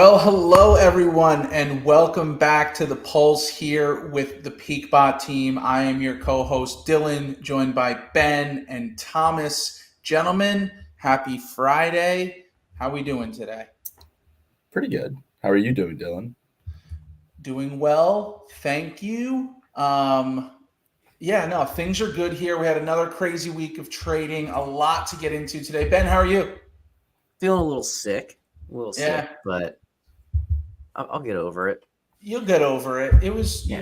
Well, hello everyone, and welcome back to the Pulse here with the PeakBot team. I am your co-host Dillon, joined by Ben and Thomas. Gentlemen, happy Friday. How are we doing today? Pretty good. How are you doing, Dillon? Doing well, thank you. Things are good here. We had another crazy week of trading, a lot to get into today. Ben, how are you? Feeling a little sick, Yeah. but I'll get over it. You'll get over it. It was, you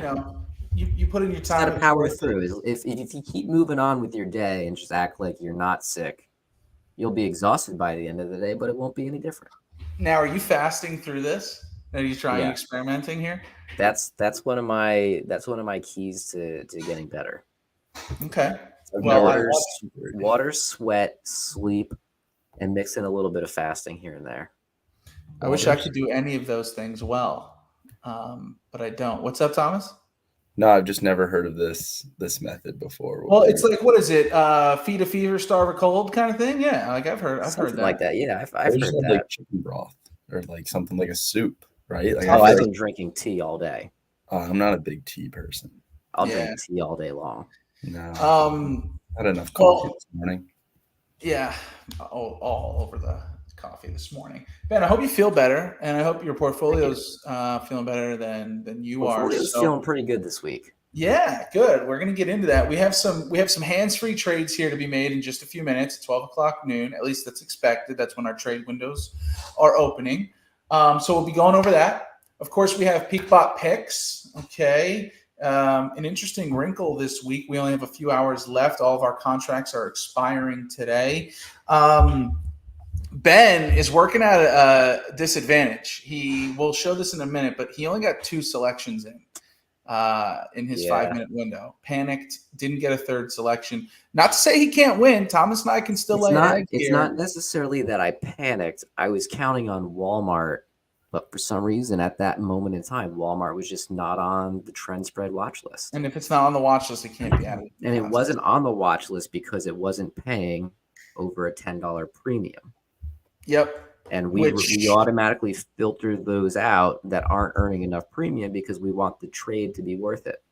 put in your time. Got to power through. If you keep moving on with your day and just act like you're not sick, you'll be exhausted by the end of the day, but it won't be any different. Now, are you fasting through this? Are you trying experimenting here? That's one of my keys to getting better. Okay. Water, sweat, sleep, and mix in a little bit of fasting here and there. I wish I could do any of those things well, but I don't. What's up, Thomas? No, I've just never heard of this method before. Well, it's like, what is it? Feed a fever, starve a cold kind of thing? Yeah, like I've heard that. Like that. Yeah, I've heard that. Like chicken broth or like something like a soup, right? Like I've been drinking tea all day. I'm not a big tea person. I'll drink tea all day long. No. Not enough coffee this morning. Yeah, all over the coffee this morning. Ben, I hope you feel better, and I hope your portfolio's feeling better than you are. Portfolio's feeling pretty good this week. Yeah, good. We're gonna get into that. We have some hands-free trades here to be made in just a few minutes. At 12 o'clock noon, at least that's expected. That's when our trade windows are opening. So we'll be going over that. Of course, we have PeakBot picks. Okay. An interesting wrinkle this week. We only have a few hours left. All of our contracts are expiring today. Ben is working at a disadvantage. He will show this in a minute, but he only got 2 selections in his 5-minute window. Panicked, didn't get a third selection. Not to say he can't win. Thomas and I can still lay an egg here. It's not necessarily that I panicked. I was counting on Walmart, but for some reason at that moment in time, Walmart was just not on the trend spread watch list. And if it's not on the watch list, it can't be added. And it wasn't on the watch list because it wasn't paying over a $10 premium. Yep. And we automatically filter those out that aren't earning enough premium because we want the trade to be worth it,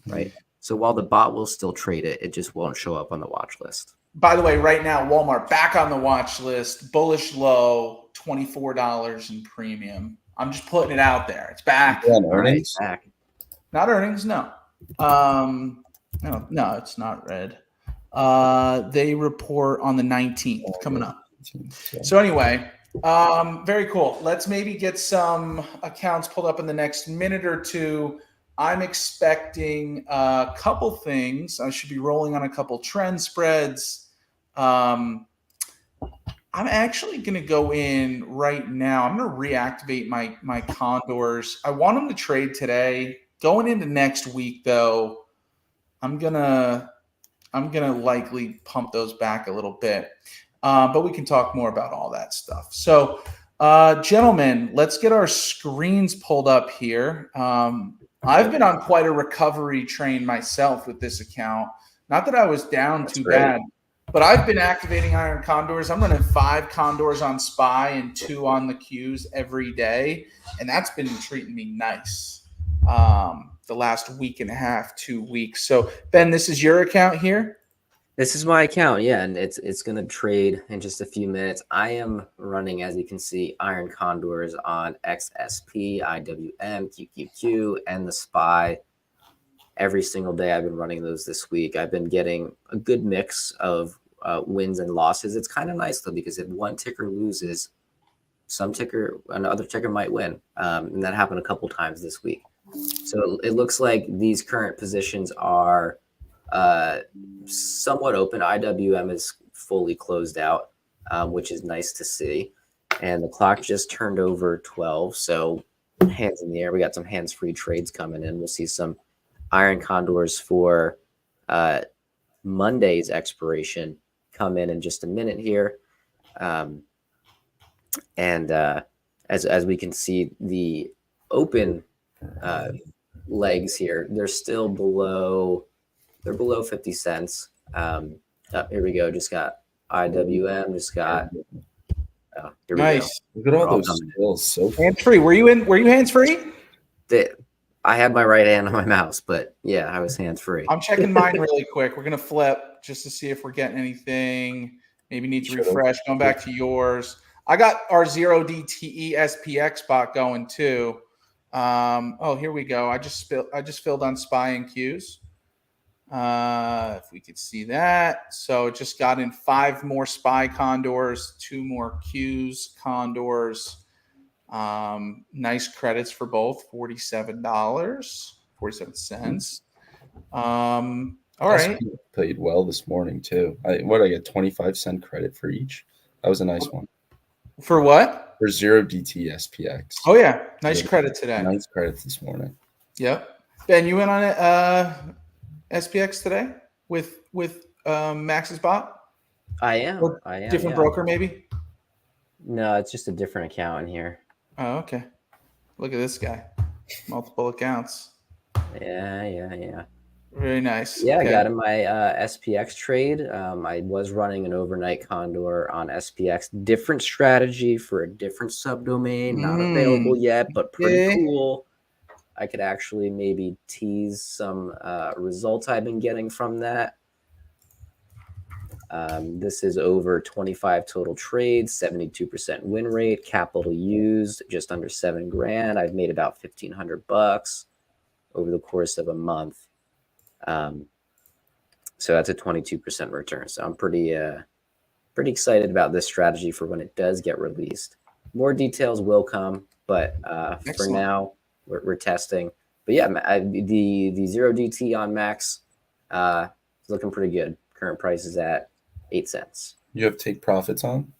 right? Mm-hmm. So while the bot will still trade it, it just won't show up on the watch list. By the way, right now, Walmart back on the watch list, bullish low, $24 in premium. I'm just putting it out there. It's back. Earnings? Back. Not earnings, no. No, it's not red. They report on the 19th coming up. So anyway, very cool. Let's maybe get some accounts pulled up in the next minute or two. I'm expecting a couple things. I should be rolling on a couple trend spreads. I'm actually going to go in right now. I'm going to reactivate my condors. I want them to trade today. Going into next week, though, I'm gonna likely pump those back a little bit. But we can talk more about all that stuff. So, gentlemen, let's get our screens pulled up here. I've been on quite a recovery train myself with this account. Not that I was down too bad, but I've been activating iron condors. I'm running 5 condors on SPY and 2 on the Qs every day, and that's been treating me nice the last week and a half, 2 weeks. So, Ben, this is your account here? This is my account, yeah, and it's going to trade in just a few minutes. I am running, as you can see, iron condors on XSP, IWM, QQQ, and the SPY. Every single day I've been running those this week. I've been getting a good mix of wins and losses. It's kind of nice, though, because if one ticker loses, another ticker might win, and that happened a couple times this week. So it looks like these current positions are somewhat open. IWM is fully closed out, which is nice to see. And the clock just turned over 12. So hands in the air. We got some hands-free trades coming in. We'll see some iron condors for Monday's expiration come in just a minute here. As we can see, the open legs here, they're still below 50 cents. Here we go. Just got IWM, just got Oh, here we Nice. Look at all They're all those coming skills. So Hands free. Were you hands free? go. I had my right hand on my mouse, but yeah, I was hands free. I'm checking mine really quick. We're gonna flip just to see if we're getting anything. Maybe need to refresh. Going back to yours. I got our 0DTE SPX bot going too. Oh, here we go. I just filled on SPY and Qs. If we could see that. So it just got in 5 more SPY condors, 2 more Qs condors. Nice credits for both, $47.47. All right. played well this morning too. I get 25-cent credit for each. That was a nice one. For what? For 0DT SPX. Oh yeah, nice credit today. Nice credits this morning. Yep. Ben, you went on it SPX today with Max's bot? I am. Different broker maybe? No, it's just a different account in here. Oh, okay. Look at this guy. Multiple accounts. Yeah. Very nice. Yeah, okay. I got in my SPX trade. I was running an overnight condor on SPX. Different strategy for a different subdomain. Not available yet, but pretty cool. I could actually maybe tease some results I've been getting from that. This is over 25 total trades, 72% win rate, capital used, just under $7,000. I've made about $1,500 over the course of a month. So that's a 22% return. So I'm pretty excited about this strategy for when it does get released. More details will come, but for now we're testing. But yeah, the 0DT on Max is looking pretty good. Current price is at 8 cents. You have take profits on?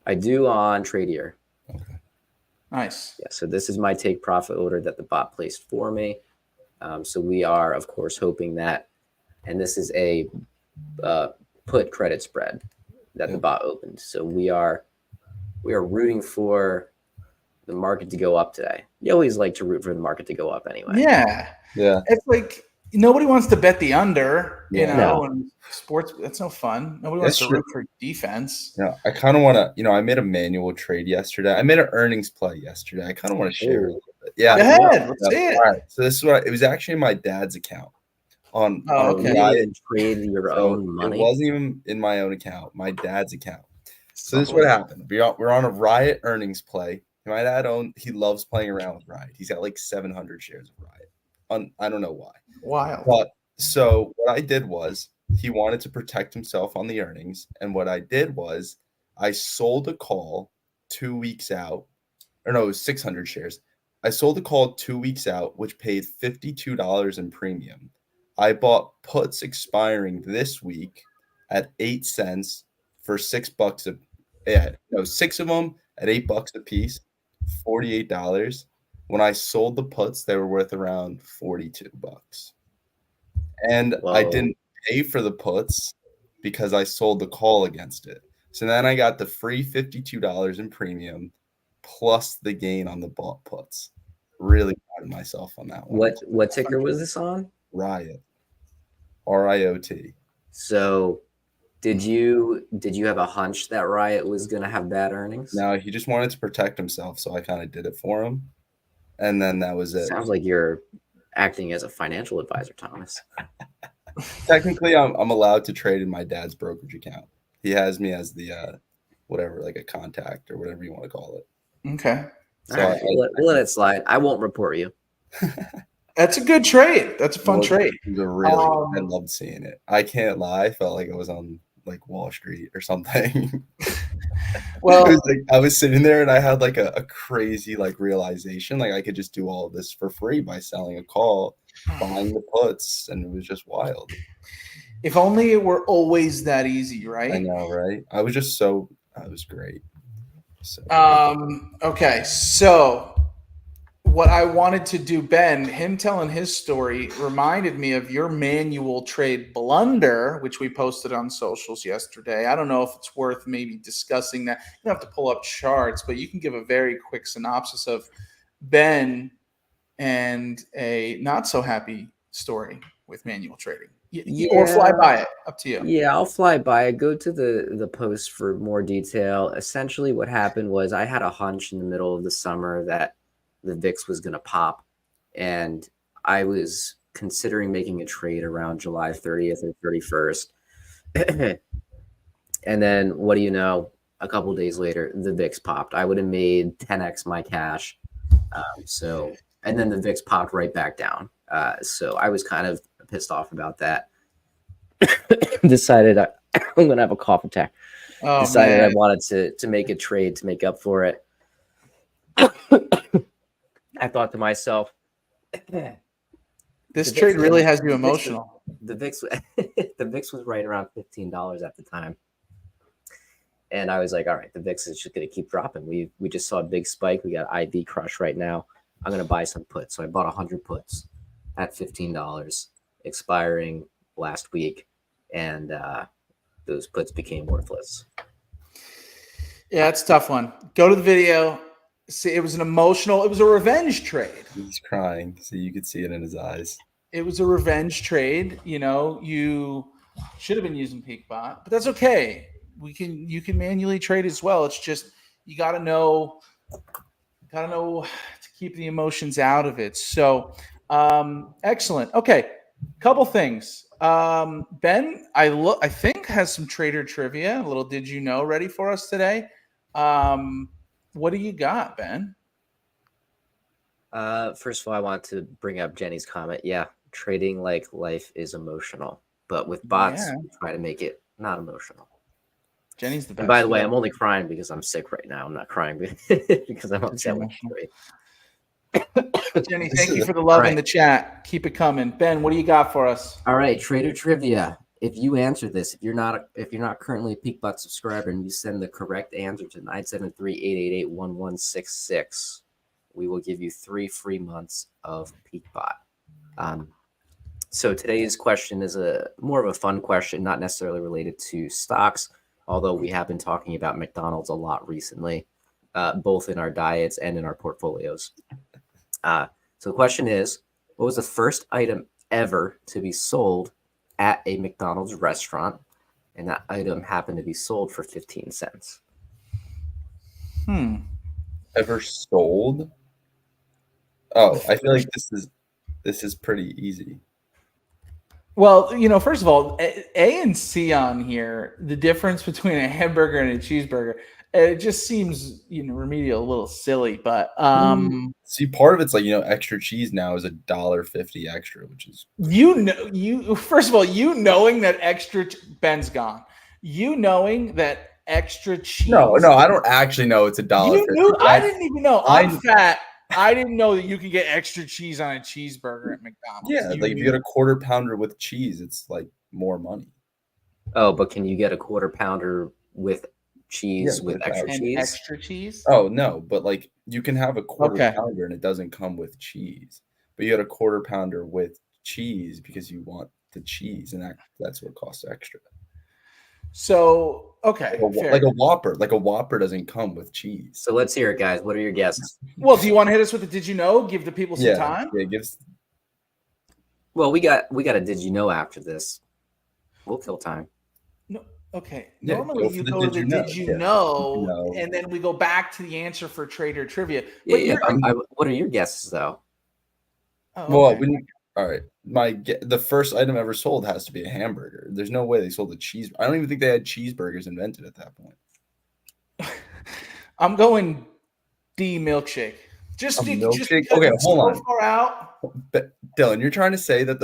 I do on Tradier. Okay. Nice. Yeah, so this is my take profit order that the bot placed for me. So we are, of course, hoping that, and this is a put credit spread that the bot opened. So we are rooting for the market to go up today. You always like to root for the market to go up anyway. Yeah. It's like nobody wants to bet the under, you know, and sports, that's no fun. Nobody wants to root for defense. Yeah, I kind of want to, I made a manual trade yesterday. I made an earnings play yesterday. I kind of want to share it a little bit. Yeah. Go ahead. Let's see it. All right. So this is it was actually my dad's account. On trade your own money. It wasn't even in my own account, my dad's account. So this is what happened. We're on a Riot earnings play. My dad he loves playing around with Riot. He's got like 700 shares of Riot. I don't know why. Wild. But so what I did was he wanted to protect himself on the earnings. And what I did was I sold a call 2 weeks out. Or no, it was 600 shares. I sold a call 2 weeks out, which paid $52 in premium. I bought puts expiring this week at 8 cents for $6 6 of them at $8 a piece, $48. When I sold the puts, they were worth around $42. And I didn't pay for the puts because I sold the call against it. So then I got the free $52 in premium plus the gain on the bought puts. Really proud of myself on that one. What ticker was this on? Riot. RIOT. So did you have a hunch that Riot was going to have bad earnings? No, he just wanted to protect himself, so I kind of did it for him. And then that was it. Sounds like you're acting as a financial advisor, Thomas. Technically, I'm allowed to trade in my dad's brokerage account. He has me as the whatever, like a contact or whatever you want to call it. Okay. So all right, we'll let it slide. I won't report you. That's a good trade. That's a fun trade. I loved seeing it. I can't lie. I felt like I was on like Wall Street or something. Well, I was sitting there and I had like a crazy like realization. Like I could just do all of this for free by selling a call, buying the puts, and it was just wild. If only it were always that easy, right? I know, right? I was great. So, okay, so what I wanted to do, Ben, him telling his story reminded me of your manual trade blunder, which we posted on socials yesterday. I don't know if it's worth maybe discussing that. You don't have to pull up charts, but you can give a very quick synopsis of Ben and a not so happy story with manual trading? Or fly by it, up to you. Yeah, I'll fly by it. Go to the post for more detail. Essentially, what happened was I had a hunch in the middle of the summer that the VIX was going to pop, and I was considering making a trade around July 30th or 31st. And then, what do you know? A couple days later, the VIX popped. I would have made 10x my cash. And then the VIX popped right back down. So I was kind of pissed off about that. Decided I'm going to have a cough attack. Decided I wanted to make a trade to make up for it. I thought to myself, this trade really has you emotional. The VIX was right around $15 at the time. And I was like, all right, the VIX is just going to keep dropping. We just saw a big spike. We got IV crush right now. I'm going to buy some puts. So I bought 100 puts at $15, expiring last week. And those puts became worthless. Yeah, it's a tough one. Go to the video. See, it was a revenge trade. He's crying, so you could see it in his eyes. It was a revenge trade. You should have been using PeakBot, but that's okay. You can manually trade as well. It's just you gotta know to keep the emotions out of it. So excellent. Okay, couple things. Ben, I think has some trader trivia. A little did you know ready for us today. What do you got, Ben? First of all, I want to bring up Jenny's comment. Yeah, trading like life is emotional, but with bots, we try to make it not emotional. Jenny's the best. And by the way, I'm only crying because I'm sick right now. I'm not crying because I'm upset with trade. Jenny, thank you for the love in the chat. Keep it coming. Ben, what do you got for us? All right, trader trivia. If you answer this, if you're not currently a PeakBot subscriber and you send the correct answer to 973-888-1166, we will give you 3 free months of PeakBot. So today's question is more of a fun question, not necessarily related to stocks, although we have been talking about McDonald's a lot recently, both in our diets and in our portfolios. So the question is, what was the first item ever to be sold at a McDonald's restaurant? And that item happened to be sold for 15 cents. Ever sold? Oh, I feel like this is pretty easy. Well, first of all, A and C on here, the difference between a hamburger and a cheeseburger, it just seems, remedial, a little silly, but see, part of it's like, extra cheese now is $1.50 extra, which is first of all, knowing that extra Ben's gone, knowing that extra cheese. No, I don't actually know it's $1.50. I didn't even know. I'm fat. I didn't know that you could get extra cheese on a cheeseburger at McDonald's. Yeah, like if you get a quarter pounder with cheese, it's like more money. Oh, but can you get a quarter pounder with cheese with extra cheese? Extra cheese? Oh, no, but like you can have a quarter pounder and it doesn't come with cheese. But you get a quarter pounder with cheese because you want the cheese, and that's what costs extra. So, okay. Like a Whopper doesn't come with cheese. So let's hear it, guys. What are your guesses? Well, do you want to hit us with the did you know? Give the people some time? Yeah, Well, we got a did you know after this. We'll kill time. No, okay. Yeah, normally you go to the did you know, and then we go back to the answer for trader trivia. What are your guesses, though? Oh, okay. All right. The first item ever sold has to be a hamburger. There's no way they sold a cheese. I don't even think they had cheeseburgers invented at that point. I'm going D, milkshake. Just milkshake. Okay, hold on. Far out. But Dillon, you're trying to say that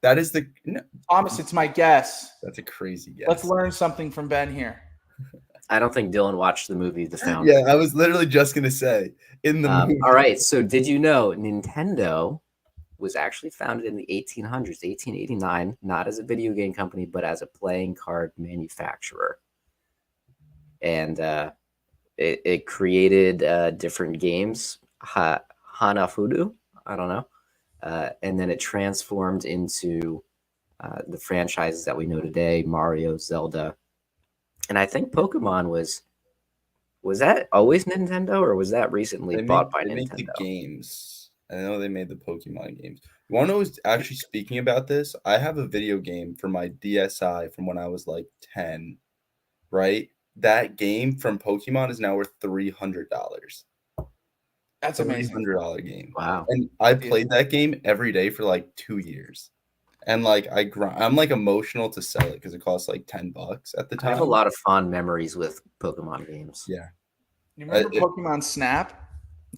that is the Thomas, it's my guess. That's a crazy guess. Let's learn something from Ben here. I don't think Dillon watched the movie The Founder. Yeah, I was literally just gonna say in the movie. All right. So did you know Nintendo was actually founded in the 1800s, 1889, not as a video game company, but as a playing card manufacturer. And it created different games, Hanafudu, I don't know. And then it transformed into the franchises that we know today, Mario, Zelda. And I think Pokemon was that always Nintendo, or was that recently bought by Nintendo? They make the games. I know they made the Pokemon games. You want to know who's actually speaking about this? I have a video game for my DSi from when I was like 10, right? That game from Pokemon is now worth $300. That's amazing. $300 game. Wow. And I played that game every day for like 2 years. And like I'm like emotional to sell it because it costs like $10 at the I time. have a lot of fond memories with Pokemon games. Yeah. You remember Pokemon Snap?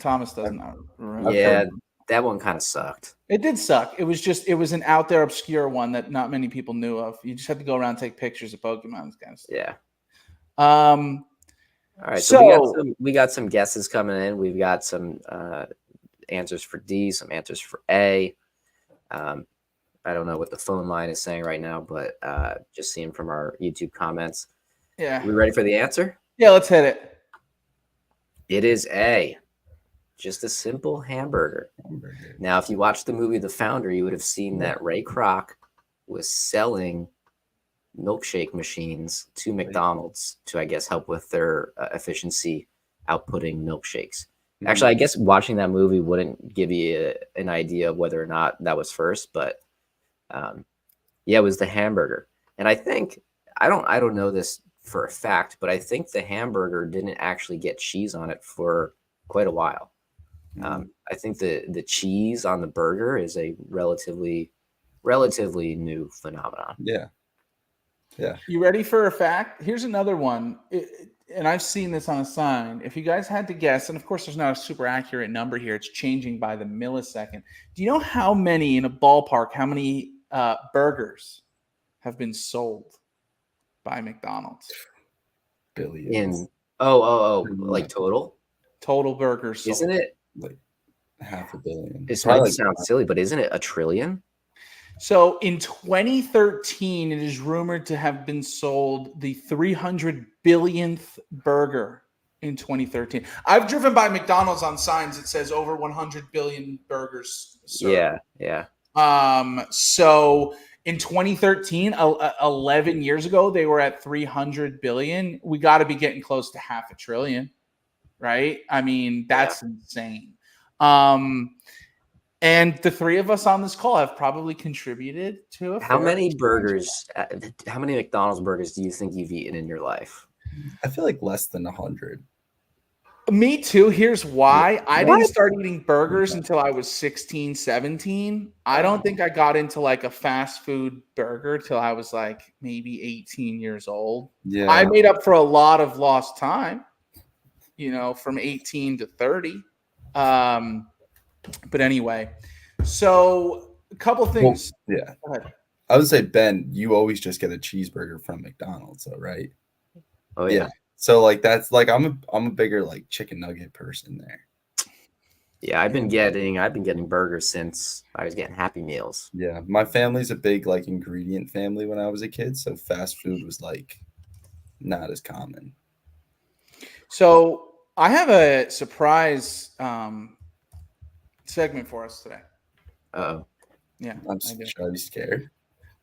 Thomas doesn't remember. Yeah, that one kind of sucked. It did suck. It was an out there obscure one that not many people knew of. You just had to go around and take pictures of Pokemon kind of stuff. Yeah. All right. So we got some guesses coming in. We've got some answers for D, some answers for A. I don't know what the phone line is saying right now, but just seeing from our YouTube comments. Yeah. We ready for the answer? Yeah, let's hit it. It is A. Just a simple hamburger. Now, if you watched the movie The Founder, you would have seen that Ray Kroc was selling milkshake machines to McDonald's to, I guess, help with their efficiency outputting milkshakes. Actually, I guess watching that movie wouldn't give you an idea of whether or not that was first, but yeah, it was the hamburger. And I think I don't know this for a fact, but I think the hamburger didn't actually get cheese on it for quite a while. I think the cheese on the burger is a relatively new phenomenon. Yeah. Yeah. You ready for a fact? Here's another one. And I've seen this on a sign. If you guys had to guess, and of course there's not a super accurate number here, it's changing by the millisecond. Do you know how many in a ballpark, how many burgers have been sold by McDonald's? Billions. Like total burgers sold. Isn't it like 500 million? This might sound silly, but isn't it a trillion? So in 2013, it is rumored to have been sold the 300 billionth burger in 2013. I've driven by McDonald's on signs that says over 100 billion burgers served. Yeah. So in 2013, 11 years ago, they were at 300 billion. We got to be getting close to half a trillion, right? I mean, that's insane. And the three of us on this call have probably contributed to it. How many McDonald's burgers do you think you've eaten in your life? I feel like less than 100. Me too. Here's why. I didn't start eating burgers until I was 16, 17. I don't think I got into like a fast food burger till I was like maybe 18 years old. Yeah. I made up for a lot of lost time, from 18 to 30. But anyway, so a couple things. Well, yeah. Go ahead. I would say, Ben, you always just get a cheeseburger from McDonald's, though, right? Oh yeah. So like that's like I'm a bigger like chicken nugget person there. Yeah, I've been getting burgers since I was getting Happy Meals. Yeah, my family's a big like ingredient family when I was a kid, so fast food was like not as common. So I have a surprise segment for us today. Oh, yeah. Should I be scared?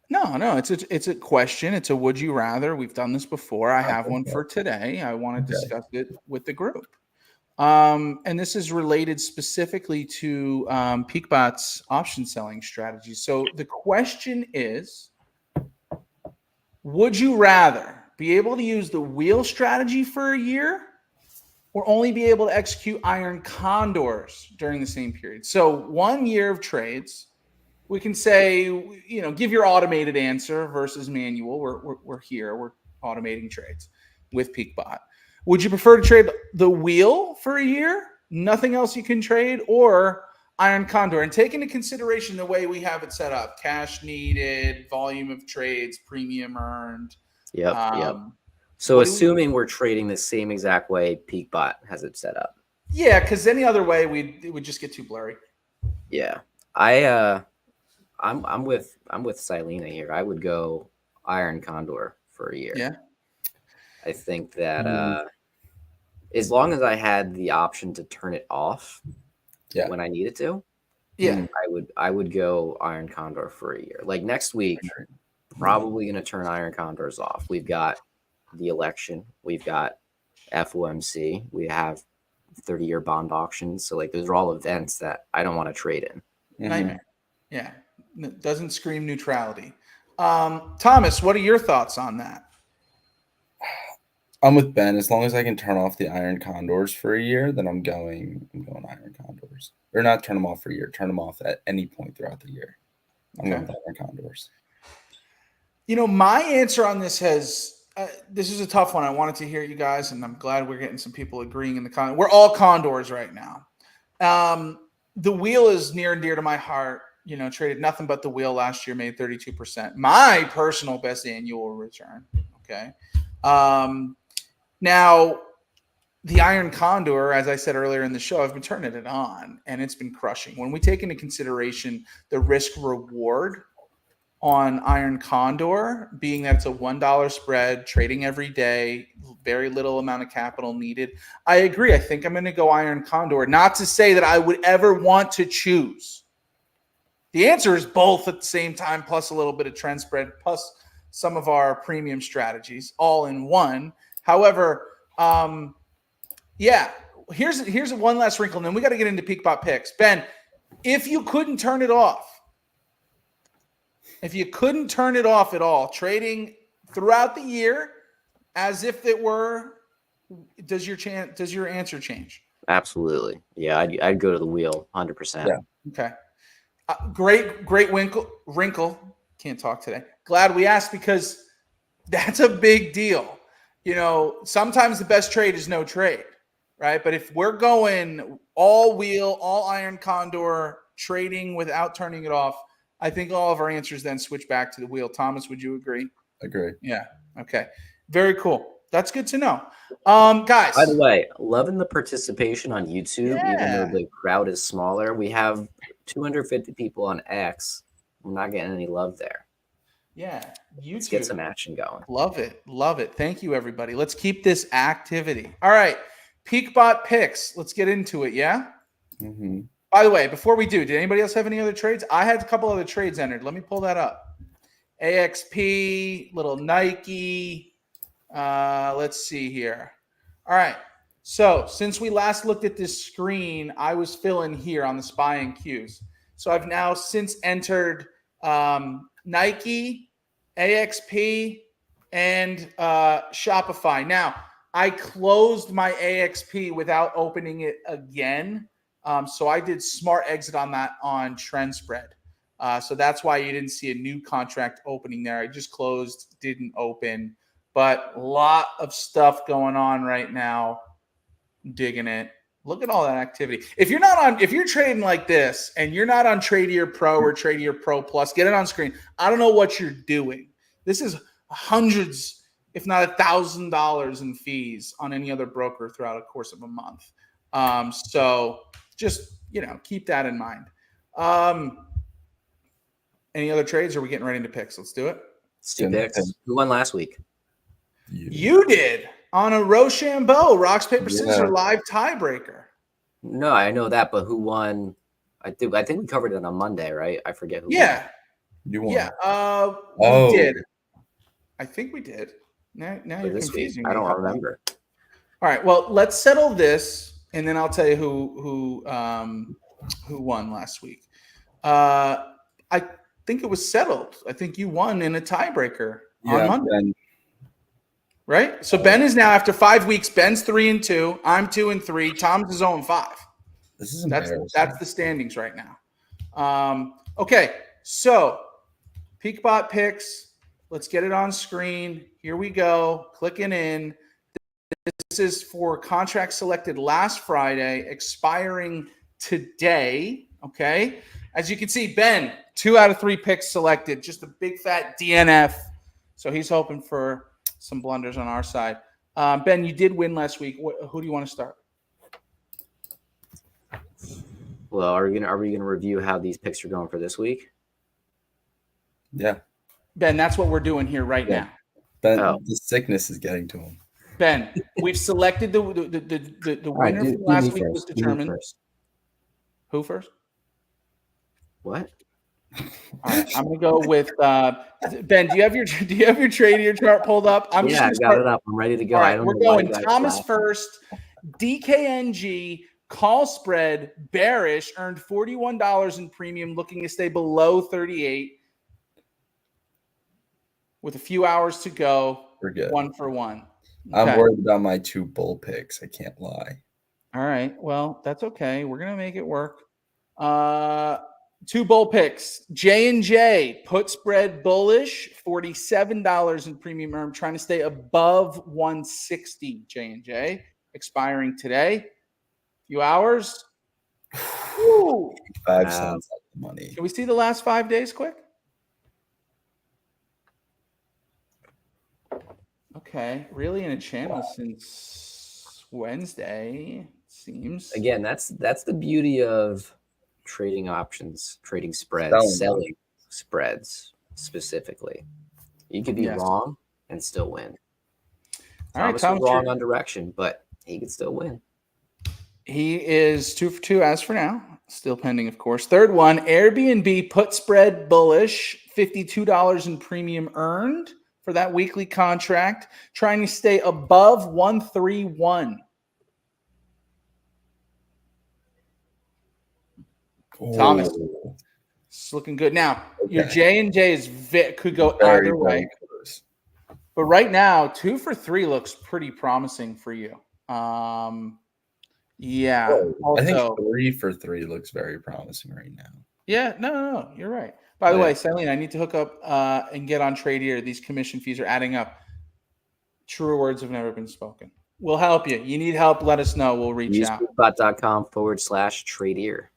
No. It's a question. It's a would you rather. We've done this before. I have one for today. I want to discuss it with the group. And this is related specifically to PeakBot's option selling strategy. So the question is, would you rather be able to use the wheel strategy for a year or only be able to execute iron condors during the same period? So 1 year of trades, we can say, give your automated answer versus manual. We're here. We're automating trades with PeakBot. Would you prefer to trade the wheel for a year, nothing else you can trade, or iron condor? And take into consideration the way we have it set up: cash needed, volume of trades, premium earned. Yep. So assuming we're trading the same exact way PeakBot has it set up. Yeah, because any other way it would just get too blurry. Yeah. I'm with Silena here. I would go iron condor for a year. Yeah. I think that as long as I had the option to turn it off when I needed to, I would go iron condor for a year. Like next week, probably going to turn iron condors off. We've got the election. We've got FOMC. We have 30-year bond auctions. So like those are all events that I don't want to trade in. Nightmare. Yeah. Doesn't scream neutrality. Thomas, what are your thoughts on that? I'm with Ben. As long as I can turn off the iron condors for a year, then I'm going iron condors. Or not turn them off for a year, turn them off at any point throughout the year. I'm going with iron condors. You know, my answer on this has this is a tough one. I wanted to hear you guys, and I'm glad we're getting some people agreeing in the con. We're all condors right now. The wheel is near and dear to my heart. You know, traded nothing but the wheel last year, made 32%. My personal best annual return. Okay. Now, the Iron Condor, as I said earlier in the show, I've been turning it on, and it's been crushing. When we take into consideration the risk reward on Iron Condor, being that it's a $1 spread, trading every day, very little amount of capital needed, I agree. I think I'm going to go Iron Condor. Not to say that I would ever want to choose. The answer is both at the same time, plus a little bit of trend spread, plus some of our premium strategies, all in one. However, here's one last wrinkle, and then we got to get into PeakBot picks. Ben, if you couldn't turn it off at all, trading throughout the year as if it were, does your answer change? Absolutely. Yeah, I'd go to the wheel 100%. Yeah. Okay. Great wrinkle. Can't talk today. Glad we asked, because that's a big deal. You know, sometimes the best trade is no trade, right? But if we're going all wheel, all Iron Condor, trading without turning it off, I think all of our answers then switch back to the wheel. Thomas, would you agree? Agree. Yeah. Okay. Very cool. That's good to know. Guys. By the way, loving the participation on YouTube, Yeah. even though the crowd is smaller. We have 250 people on X. I'm not getting any love there. Yeah. YouTube. Let's get some action going. Love it. Love it. Thank you, everybody. Let's keep this activity. All right. PeakBot picks. Let's get into it. Yeah. Mm-hmm. By the way, before we do, did anybody else have any other trades? I had a couple other trades entered. Let me pull that up. AXP, little Nike. Let's see here. All right. So since we last looked at this screen, I was filling here on the SPY and Qs. So I've now since entered Nike, AXP, and Shopify. Now, I closed my AXP without opening it again. So I did smart exit on that on trend spread. So that's why you didn't see a new contract opening there. I just closed, didn't open. But a lot of stuff going on right now. Digging it. Look at all that activity. If you're trading like this and you're not on Tradier Pro or Tradier Pro Plus, get it on screen. I don't know what you're doing. This is hundreds, if not $1,000 in fees on any other broker throughout a course of a month. So just, keep that in mind. Any other trades? Or are we getting right into picks? Let's do it. Let's do picks. Who won last week? You did on a Rochambeau rocks paper scissors live tiebreaker. No, I know that, but who won? I think we covered it on Monday, right? I forget who. Won. You won. Yeah. We did. I think we did. Now you're confusing me. I don't remember. All right. Well, let's settle this, and then I'll tell you who won last week. I think it was settled. I think you won in a tiebreaker on Monday. Ben. Right? So Ben is now, after 5 weeks, Ben's 3-2. I'm 2-3. Tom's is 0-5. This is embarrassing. That's the standings right now. Okay, so PeakBot picks. Let's get it on screen. Here we go. Clicking in. This is for contracts selected last Friday, expiring today. Okay. As you can see, Ben, 2 out of 3 picks selected. Just a big fat DNF. So he's hoping for some blunders on our side. Ben, you did win last week. Who do you want to start? Well, are we gonna review how these picks are going for this week? Yeah. Ben, that's what we're doing here right now. Ben, the sickness is getting to him. Ben, we've selected the winner from last week was determined. Who first? What? All right, I'm gonna go with Ben. Do you have your Tradier chart pulled up? I got it up. I'm ready to go. All right, we're going Thomas first, DKNG call spread bearish, earned $41 in premium, looking to stay below 38 with a few hours to go. We're good. 1 for 1. I'm Okay. worried about my 2 bull picks. I can't lie. All right. Well, that's okay. We're going to make it work. 2 bull picks. J&J put spread bullish, $47 in premium earn, trying to stay above 160. J&J expiring today. Few hours. Ooh. 5 cents out of the money. Can we see the last 5 days quick? Okay. Really in a channel since Wednesday, it seems. Again, that's the beauty of trading options, trading spreads, selling spreads specifically. You could be wrong and still win. Thomas was wrong on direction, but he could still win. He is 2 for 2 as for now. Still pending, of course. Third one, Airbnb put spread bullish, $52 in premium earned for that weekly contract, trying to stay above 131. Thomas, it's looking good. Now, your J&J could go either way. But right now, 2 for 3 looks pretty promising for you. Yeah. I think 3 for 3 looks very promising right now. Yeah, no, you're right. By the way, Celine, I need to hook up and get on Tradier. These commission fees are adding up. Truer words have never been spoken. We'll help you. You need help, let us know. We'll reach out. PeakBot.com/Tradier.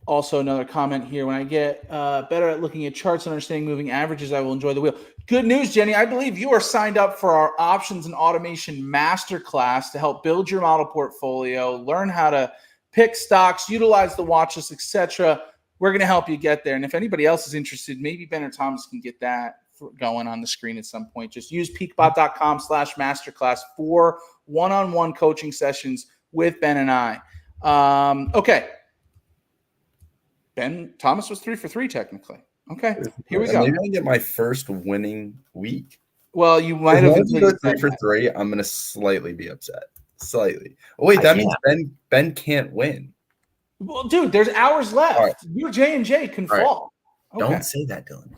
Also, another comment here. When I get better at looking at charts and understanding moving averages, I will enjoy the wheel. Good news, Jenny. I believe you are signed up for our options and automation masterclass to help build your model portfolio, learn how to pick stocks, utilize the watch list, etc. We're going to help you get there. And if anybody else is interested, maybe Ben or Thomas can get that going on the screen at some point. Just use peakbot.com/masterclass for one-on-one coaching sessions with Ben and I. Okay. Ben, Thomas was 3 for 3 technically. Okay, here we go. Maybe I get my first winning week. Well, you might have. If you go 3 for 3, I'm going to slightly be upset. Slightly. Oh, wait, that means Ben can't win. Well, dude, there's hours left. Right. Your J&J can fall. Okay. Don't say that, Dylan.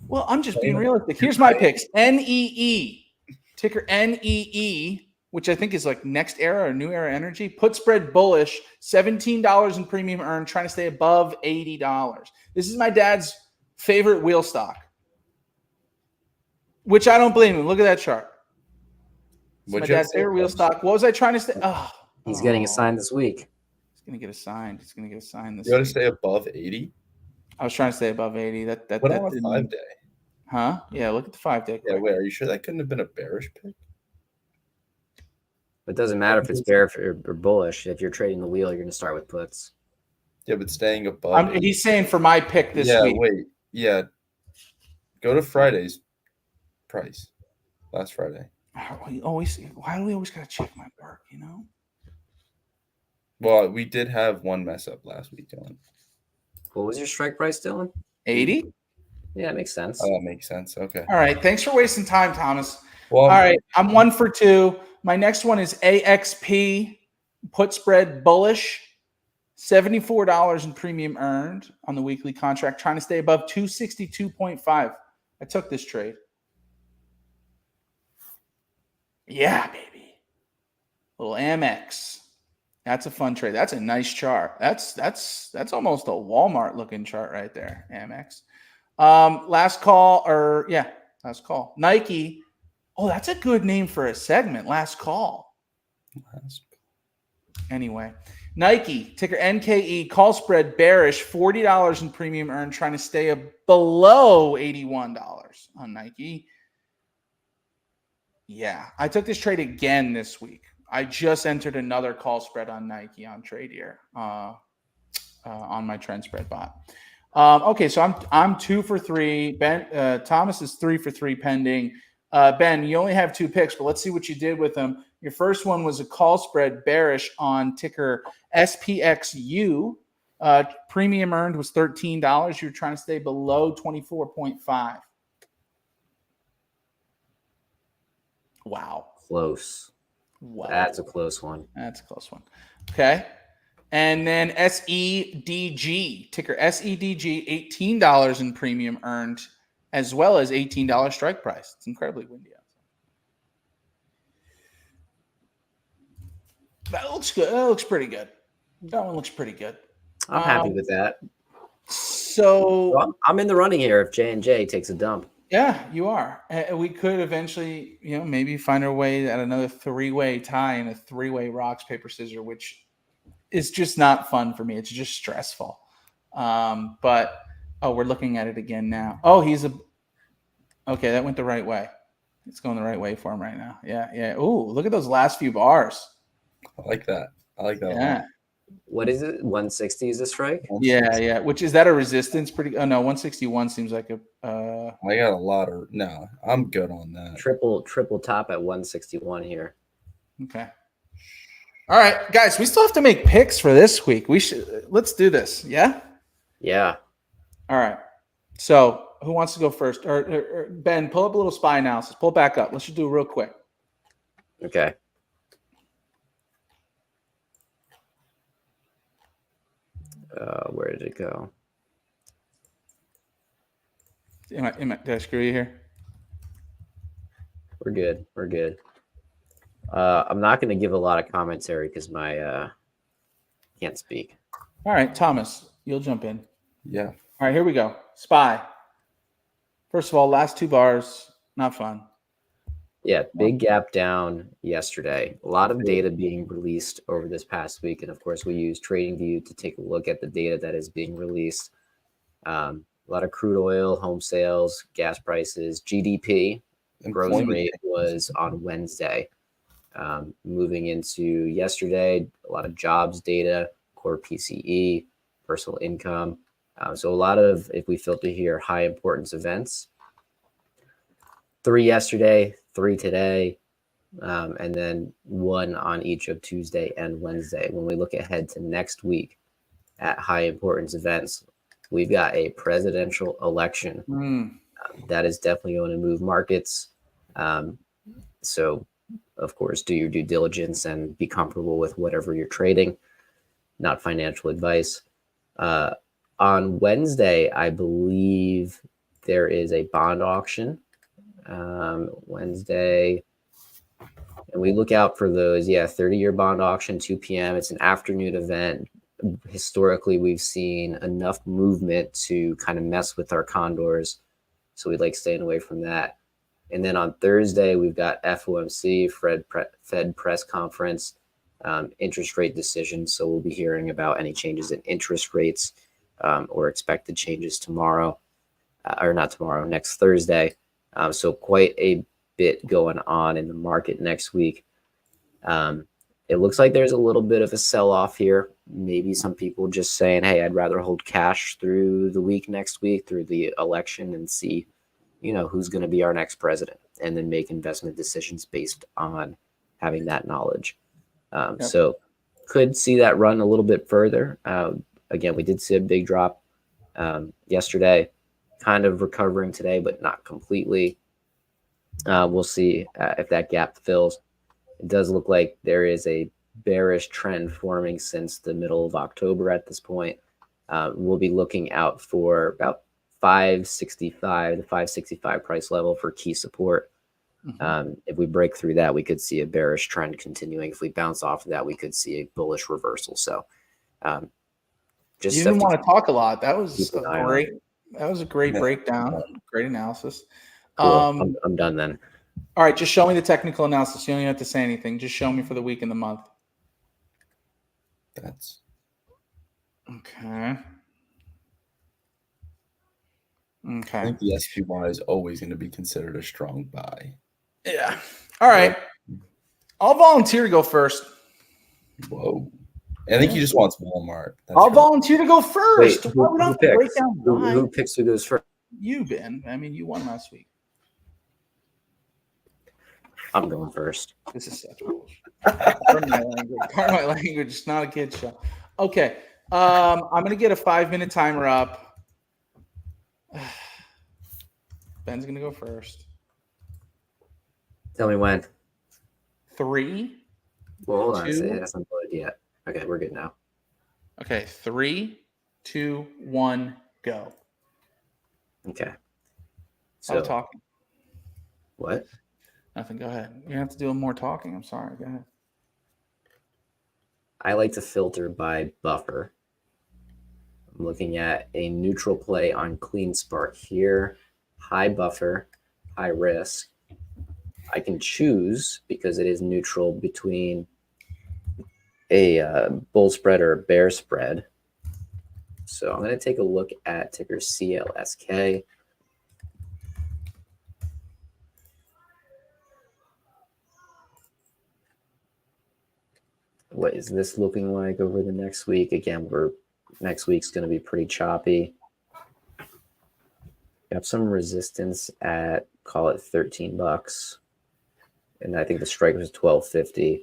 Well, I'm just being realistic. Here's my picks. NEE, ticker NEE, which I think is like Next Era or New Era Energy. Put spread bullish, $17 in premium earned, trying to stay above $80. This is my dad's favorite wheel stock, which I don't blame him. Look at that chart. My dad's favorite wheel stock. What was I trying to say? He's getting assigned this week. He's going to get assigned. He's going to get assigned this week. You got to stay above 80? I was trying to stay above 80. What on a 5-day? Huh? Yeah, look at the 5-day. Yeah, wait, are you sure that couldn't have been a bearish pick? It doesn't matter if it's bearish or bullish. If you're trading the wheel, you're going to start with puts. Yeah, but staying above. He's saying for my pick this week. Yeah, wait. Yeah. Go to Friday's price. Last Friday. Why do we always got to check my work, you know? Well, we did have one mess up last week, Dylan. What was your strike price, Dylan? 80? Yeah, it makes sense. Oh, that makes sense. Okay. All right. Thanks for wasting time, Thomas. Well, all right. I'm 1 for 2. My next one is AXP. Put spread bullish. $74 in premium earned on the weekly contract, trying to stay above 262.5. I took this trade. Yeah, baby. Little Amex. That's a fun trade. That's a nice chart. That's almost a Walmart looking chart right there. Amex. Last call. Nike. Oh, that's a good name for a segment. Last call. Anyway, Nike, ticker NKE, call spread bearish, $40 in premium earned, trying to stay below $81 on Nike. Yeah, I took this trade again this week. I just entered another call spread on Nike on Tradier on my trend spread bot. Okay, so I'm 2 for 3. Ben Thomas is 3 for 3 pending. Ben, you only have 2 picks, but let's see what you did with them. Your first one was a call spread bearish on ticker SPXU. Premium earned was $13. You're trying to stay below 24.5. Wow. Close. Wow. That's a close one. That's a close one. Okay. And then SEDG, ticker SEDG, $18 in premium earned, as well as $18 strike price. It's incredibly windy out. That looks good. That looks pretty good. That one looks pretty good. I'm happy with that. So Well, I'm in the running here if J&J takes a dump. yeah, you are. We could eventually, maybe find our way at another 3-way tie and a 3-way rocks, paper, scissors, which is just not fun for me. It's just stressful. But we're looking at it again now. Oh, okay. That went the right way. It's going the right way for him right now. Yeah, yeah. Ooh, look at those last few bars. I like that. A lot. What is it? 160 is the strike? Yeah. Which is that a resistance? Pretty. Oh no, 161 seems like a. I got a lot of. No, I'm good on that. Triple top at 161 here. Okay. All right, guys. We still have to make picks for this week. Let's do this. Yeah. Yeah. All right. So who wants to go first? Or Ben, pull up a little SPY analysis. Pull it back up. Let's just do it real quick. Okay. Where did it go? Did I screw you here? We're good. I'm not going to give a lot of commentary because my can't speak. All right, Thomas, you'll jump in. Yeah. All right, here we go. SPY. First of all, last 2 bars, not fun. Yeah, big gap down yesterday. A lot of data being released over this past week. And of course, we use TradingView to take a look at the data that is being released. A lot of crude oil, home sales, gas prices, GDP. Growth rate was on Wednesday. Moving into yesterday, a lot of jobs data, core PCE, personal income. So a lot of, if we filter here, high importance events. 3 yesterday, 3 today, and then 1 on each of Tuesday and Wednesday. When we look ahead to next week at high importance events, we've got a presidential election that is definitely going to move markets. So, of course, do your due diligence and be comfortable with whatever you're trading, not financial advice. On Wednesday, I believe there is a bond auction. Wednesday, and we look out for those. 30-year bond auction, 2 p.m. It's an afternoon event. Historically, we've seen enough movement to kind of mess with our condors, so we like staying away from that. And then on Thursday, we've got FOMC, Fed press conference, interest rate decisions. So we'll be hearing about any changes in interest rates or expected changes tomorrow, or not tomorrow, next Thursday. So quite a bit going on in the market next week. It looks like there's a little bit of a sell-off here. Maybe some people just saying, hey, I'd rather hold cash through the week next week, through the election, and see, who's going to be our next president, and then make investment decisions based on having that knowledge. So could see that run a little bit further. Again, we did see a big drop yesterday. Kind of recovering today, but not completely. We'll see if that gap fills. It does look like there is a bearish trend forming since the middle of October at this point. We'll be looking out for about 565, the 565 price level for key support. If we break through that, we could see a bearish trend continuing. If we bounce off of that, we could see a bullish reversal. So just you didn't want to talk a lot. That was great. That was a great breakdown. Great analysis. Cool. I'm done then. All right, just show me the technical analysis. You don't even have to say anything. Just show me for the week and the month. That's okay. Okay. I think the SPY is always going to be considered a strong buy. Yeah. All right. I'll volunteer to go first. Whoa. I think he just wants Walmart. I'll volunteer to go first. Wait, who picks who goes first? You, Ben. I mean, you won last week. I'm going first. This is such bullshit. Pardon my language. It's not a kid's show. Okay. I'm going to get a 5-minute timer up. Ben's going to go first. Tell me when. 3, Well, hold on. 2. It hasn't loaded yet. Okay, we're good now. Okay, 3, 2, 1, go. Okay. So So talking. what? Nothing. Go ahead. You have to do more talking. I'm sorry. Go ahead. I like to filter by buffer. I'm looking at a neutral play on Clean Spark here. High buffer, high risk. I can choose, because it is neutral, between a bull spread or a bear spread. So I'm going to take a look at ticker CLSK. What is this looking like over the next week? Again, next week's going to be pretty choppy. Got some resistance at, call it $13, and I think the strike was $12.50,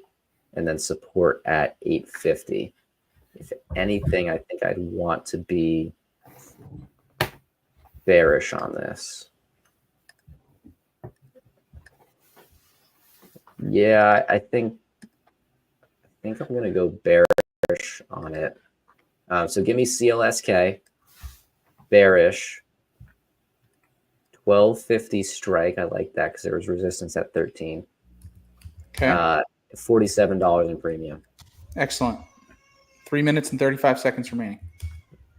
and then support at $8.50. If anything, I think I'd want to be bearish on this. Yeah, I think I'm going to go bearish on it. So give me CLSK, bearish, 12.50 strike. I like that because there was resistance at 13. Okay. $47 in premium. Excellent. 3 minutes and 35 seconds remaining.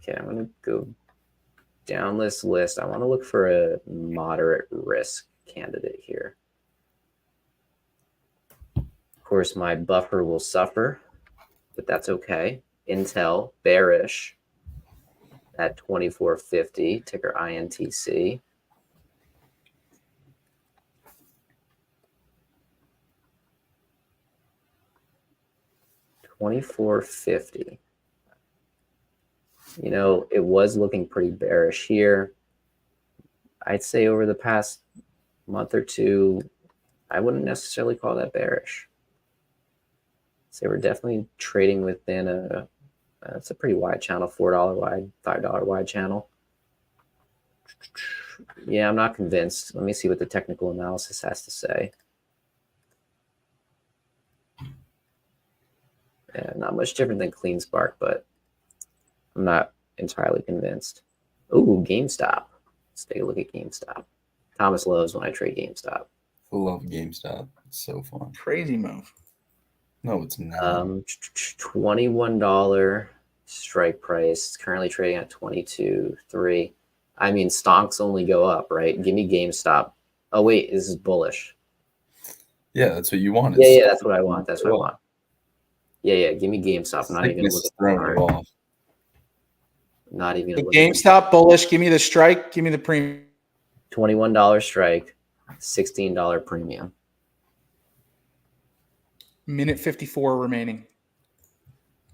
Okay, I'm going to go down this list. I want to look for a moderate risk candidate here. Of course, my buffer will suffer, but that's okay. Intel, bearish at 24.50, ticker INTC. $24.50. You know, it was looking pretty bearish here. I'd say over the past month or two, I wouldn't necessarily call that bearish. So we're definitely trading within it's a pretty wide channel, $4 wide, $5 wide channel. Yeah, I'm not convinced. Let me see what the technical analysis has to say. Yeah, not much different than Clean Spark, but I'm not entirely convinced. Ooh, GameStop. Let's take a look at GameStop. Thomas loves when I trade GameStop. I love GameStop. It's so fun. Crazy move. No, it's not. $21 strike price. It's currently trading at 22.3. I mean, stonks only go up, right? Give me GameStop. Oh wait, this is bullish. Yeah, that's what you want. Yeah, that's what I want. That's what I want. Yeah, give me GameStop. I'm not even Thickness is throwing you off. Not even The GameStop bullish. Give me the strike. Give me the premium. $21 strike, $16 premium. Minute 54 remaining.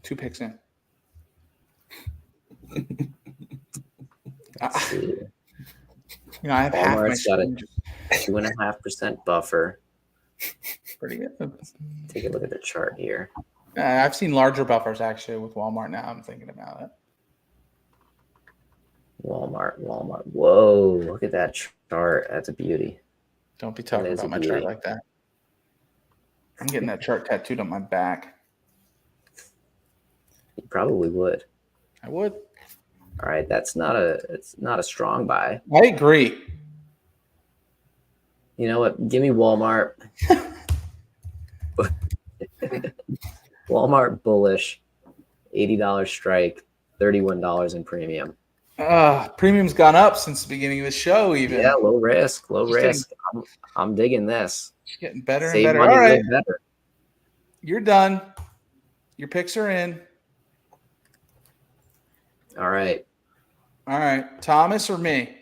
2 picks in. Let's see. You know, I have half my Walmart's got a screen. 2.5% buffer. Pretty good. Take a look at the chart here. I've seen larger buffers actually with Walmart now. I'm thinking about it. Walmart. Whoa, look at that chart. That's a beauty. Don't be talking about my chart like that. I'm getting that chart tattooed on my back. You probably would. I would. All right, it's not a strong buy. I agree. You know what? Give me Walmart. Walmart bullish, $80 strike, $31 in premium. Premium's gone up since the beginning of the show, even. Yeah, low risk. I'm digging this. It's getting better and Save better. money, All right, live better. you're done. Your picks are in. All right. Thomas or me?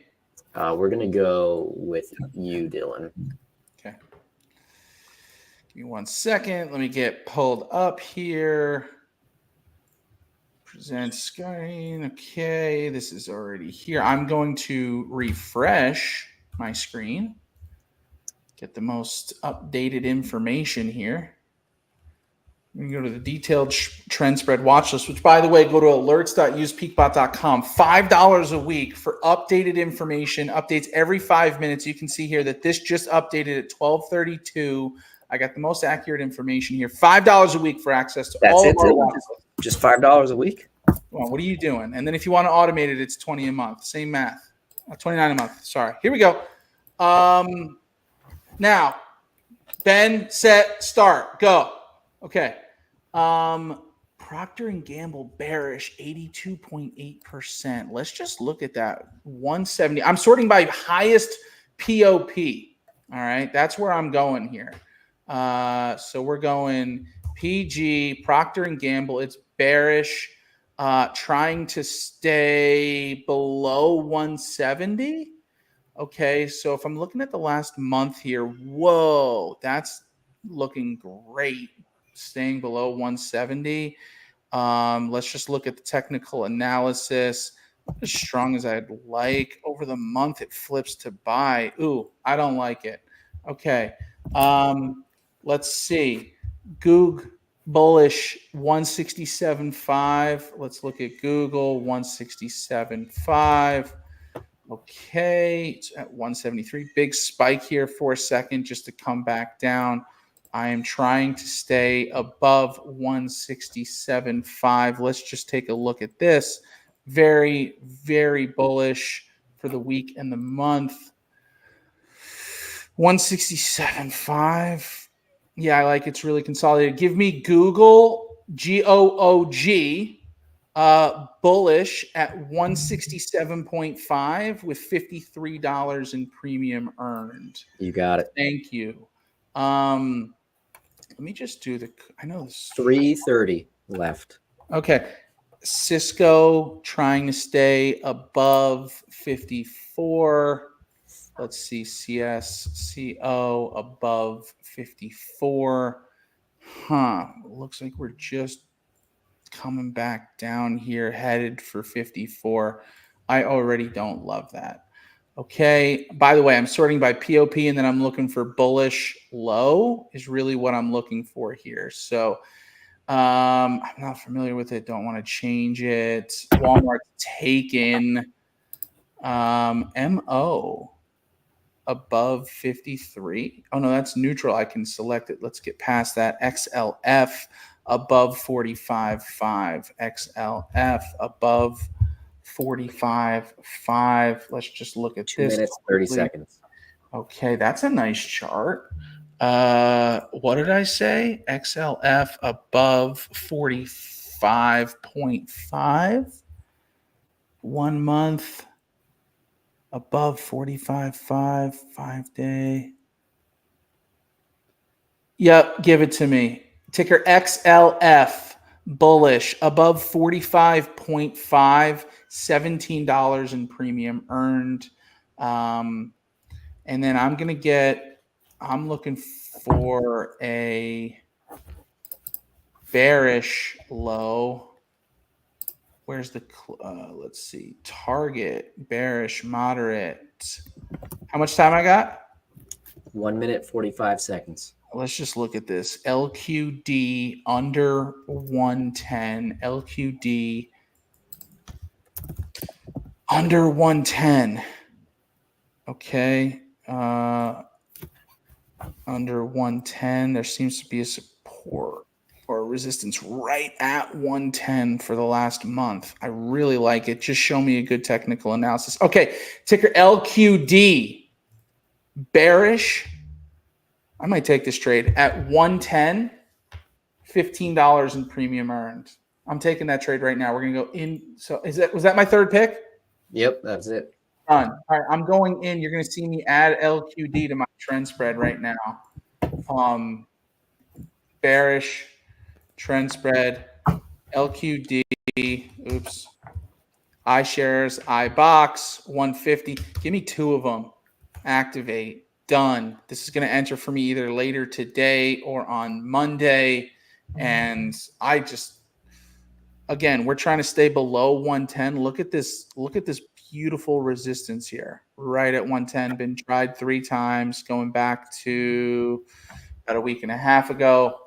We're gonna go with you, Dillon. Okay. Give me 1 second. Let me get pulled up here. Present screen. Okay, this is already here. I'm going to refresh my screen. Get the most updated information here. We can go to the detailed trend spread watch list, which, by the way, go to alerts.usepeakbot.com. $5 a week for updated information, updates every 5 minutes. You can see here that this just updated at 12:32 I got the most accurate information here. $5 a week for access to That's all it, of our Dillon? watch lists. Just $5 a week? Well, what are you doing? And then if you want to automate it, it's $20 a month. Same math. $29 a month. Sorry. Here we go. Now, Ben, set, start, go. Okay. Procter & Gamble bearish 82.8%. Let's just look at that. 170. I'm sorting by highest POP. All right. That's where I'm going here. So we're going PG, Procter & Gamble. It's bearish, trying to stay below 170. Okay, so if I'm looking at the last month here, whoa, that's looking great. Staying below 170. Let's just look at the technical analysis. Not as strong as I'd like. Over the month, it flips to buy. Ooh, I don't like it. Okay, let's see. Goog bullish 167.5. Let's look at Google 167.5. Okay, it's at 173. Big spike here for a second just to come back down. I am trying to stay above 167.5. Let's just take a look at this. Very, very bullish for the week and the month. 167.5. Yeah, I like it's really consolidated. Give me Google, GOOG. Bullish at 167.5 with $53 in premium earned. You got it. Thank you. Let me just do I know this 330 left. Okay. Cisco trying to stay above 54. Let's see. CSCO above 54. Looks like we're just coming back down here, headed for 54. I already don't love that. Okay. By the way, I'm sorting by POP, and then I'm looking for bullish low is really what I'm looking for here. So I'm not familiar with it. Don't want to change it. Walmart's taken. MO above 53. Oh no, that's neutral. I can select it. Let's get past that. XLF above 45.5. XLF above 45.5. Let's just look at 2 this. 2 minutes, 30 seconds. Okay, that's a nice chart. What did I say? XLF above 45.5. 1 month above 45.5. 5 day. Yep, give it to me. Ticker XLF, bullish, above 45.5, $17 in premium earned. And then I'm looking for a bearish low. Where's the, let's see, target, bearish, moderate. How much time I got? 1 minute, 45 seconds. Let's just look at this. LQD under 110. LQD under 110. Okay. Under 110. There seems to be a support or a resistance right at 110 for the last month. I really like it. Just show me a good technical analysis. Okay. Ticker LQD. Bearish. I might take this trade at 110, $15 in premium earned. I'm taking that trade right now. We're going to go in. So was that my third pick? Yep, that's it. Done. All right, I'm going in. You're going to see me add LQD to my trend spread right now. Bearish trend spread, LQD. Oops. iShares, iBox, 150. Give me 2 of them. Activate. Done. This is going to enter for me either later today or on Monday. And again, we're trying to stay below 110. Look at this beautiful resistance here. Right at 110. Been tried 3 times, going back to about a week and a half ago.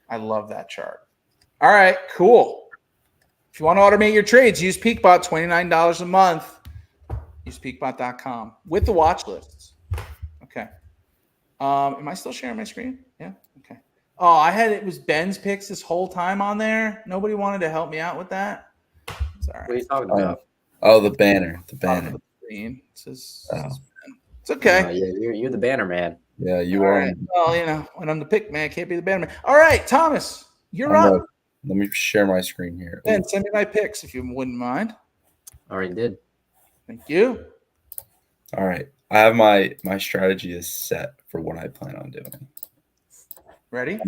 I love that chart. All right, cool. If you want to automate your trades, use PeakBot, $29 a month. Use peakbot.com with the watch lists. Okay. Am I still sharing my screen? Yeah. Oh, it was Ben's picks this whole time on there. Nobody wanted to help me out with that. It's all What are you right. talking about? Oh, the banner. The Bottom banner. of the screen. It's Oh. okay. Yeah, you're the banner man. Yeah, you All are. right. Well, when I'm the pick man, I can't be the banner man. All right, Thomas, you're I'm up. ready. Let me share my screen here. Ben, send me my picks if you wouldn't mind. Already did. Thank you. All right. I have my strategy is set for what I plan on doing. Ready?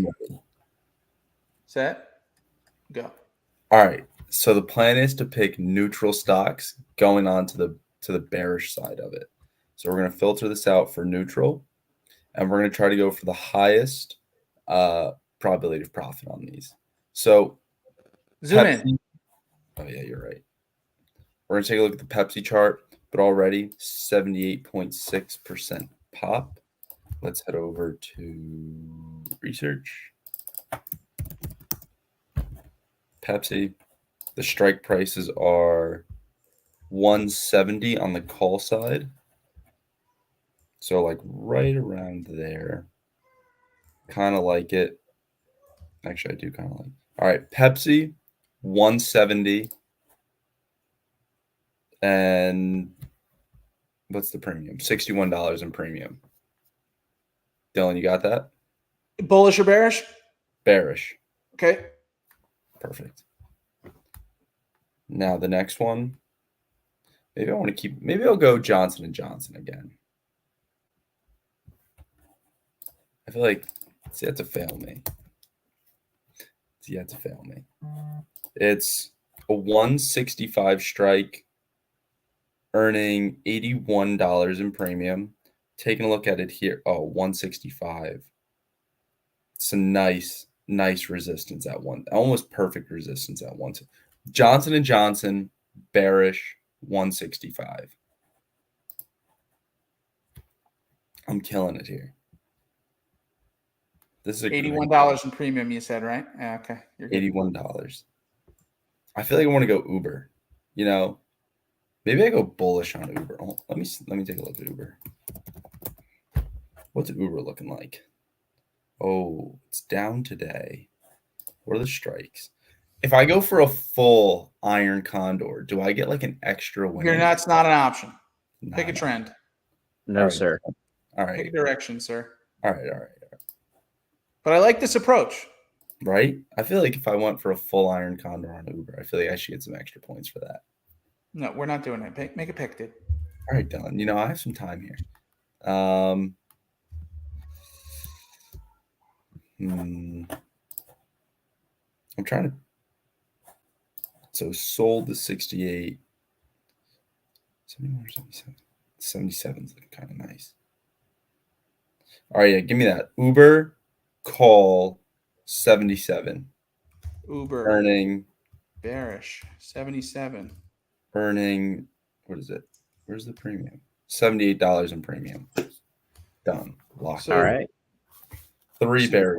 Set. Go. All right. So the plan is to pick neutral stocks going on to the bearish side of it. So we're going to filter this out for neutral, and we're going to try to go for the highest probability of profit on these. So Zoom in. Oh yeah, you're right. We're going to take a look at the Pepsi chart, but already 78.6% pop. Let's head over to research. Pepsi. The strike prices are 170 on the call side. So like right around there. Kind of like it. Actually, I do kind of like it. All right, Pepsi, 170. And what's the premium? $61 in premium. Dylan, you got that? Bullish or bearish? Bearish. Okay. Perfect. Now the next one. Maybe I'll go Johnson & Johnson again. I feel like it's yet to fail me. It's a 165 strike, earning $81 in premium. Taking a look at it here. Oh, 165. It's a nice resistance at one. Almost perfect resistance at one. Johnson & Johnson, bearish, 165. I'm killing it here. This is $81 in premium, you said, right? Yeah, okay. You're good. $81. I feel like I want to go Uber. Maybe I go bullish on Uber. Oh, let me take a look at Uber. What's Uber looking like? Oh, it's down today. What are the strikes? If I go for a full iron condor, do I get like an extra win? That's not an option. Pick a trend. No, sir. All right. Pick a direction, sir. All right. But I like this approach. Right? I feel like if I went for a full iron condor on Uber, I feel like I should get some extra points for that. No, we're not doing it. Make a pick, dude. All right, Dylan. I have some time here. I'm trying to. So sold the 68. 71 or 77. 77 is looking kind of nice. All right, yeah, give me that. Uber call 77. Uber earning bearish 77. Earning, what is it? Where's the premium? $78 in premium. Done. Locked. All right. Three bears.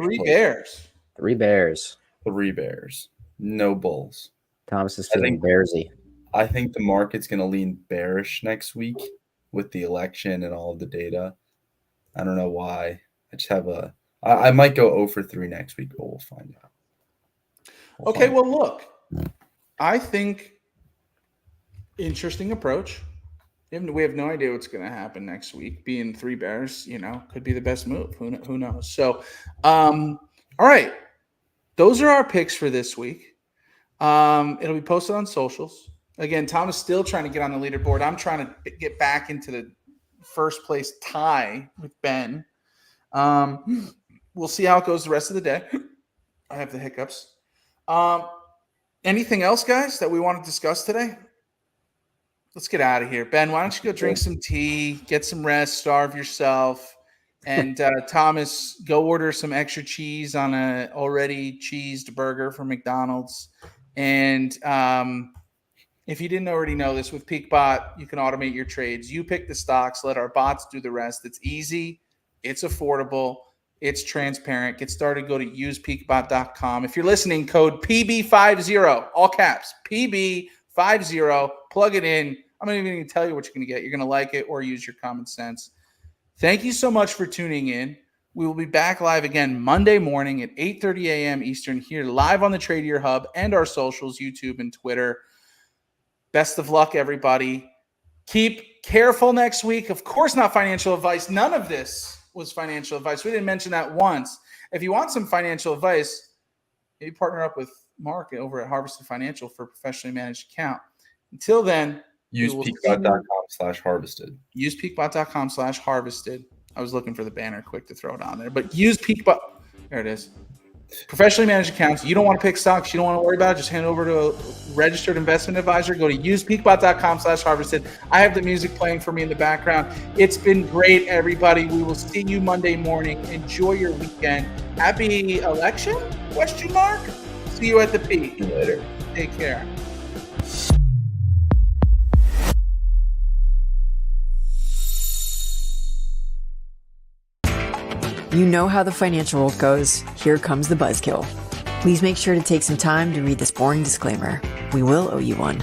No bulls. Thomas is feeling bearsy. I think the market's going to lean bearish next week with the election and all of the data. I don't know why. I just have I might go 0 for 3 next week, but we'll find out. Well, look, I think interesting approach. We have no idea what's going to happen next week. Being 3 bears, could be the best move. Who knows? So, all right. Those are our picks for this week. It'll be posted on socials. Again, Tom is still trying to get on the leaderboard. I'm trying to get back into the first place tie with Ben. We'll see how it goes the rest of the day. I have the hiccups. Anything else, guys, that we want to discuss today? Let's get out of here. Ben, why don't you go drink some tea, get some rest, starve yourself. And Thomas, go order some extra cheese on a already cheesed burger from McDonald's. And if you didn't already know this, with PeakBot, you can automate your trades. You pick the stocks, let our bots do the rest. It's easy. It's affordable. It's transparent. Get started. Go to usepeakbot.com. If you're listening, code PB50, all caps, PB50. Plug it in. I'm not even going to tell you what you're going to get. You're going to like it or use your common sense. Thank you so much for tuning in. We will be back live again Monday morning at 8:30 a.m. Eastern here live on the Tradier Hub and our socials, YouTube and Twitter. Best of luck, everybody. Keep careful next week. Of course, not financial advice. None of this was financial advice. We didn't mention that once. If you want some financial advice, maybe partner up with Mark over at Harvested Financial for a professionally managed account. Until then, use peakbot.com/harvested. Use peakbot.com/harvested. I was looking for the banner quick to throw it on there, but use PeakBot. There it is. Professionally managed accounts. You don't want to pick stocks. You don't want to worry about it. Just hand it over to a registered investment advisor. Go to usepeakbot.com/harvested. I have the music playing for me in the background. It's been great, everybody. We will see you Monday morning. Enjoy your weekend. Happy election? ? See you at the peak. See you later. Take care. You know how the financial world goes. Here comes the buzzkill. Please make sure to take some time to read this boring disclaimer. We will owe you one.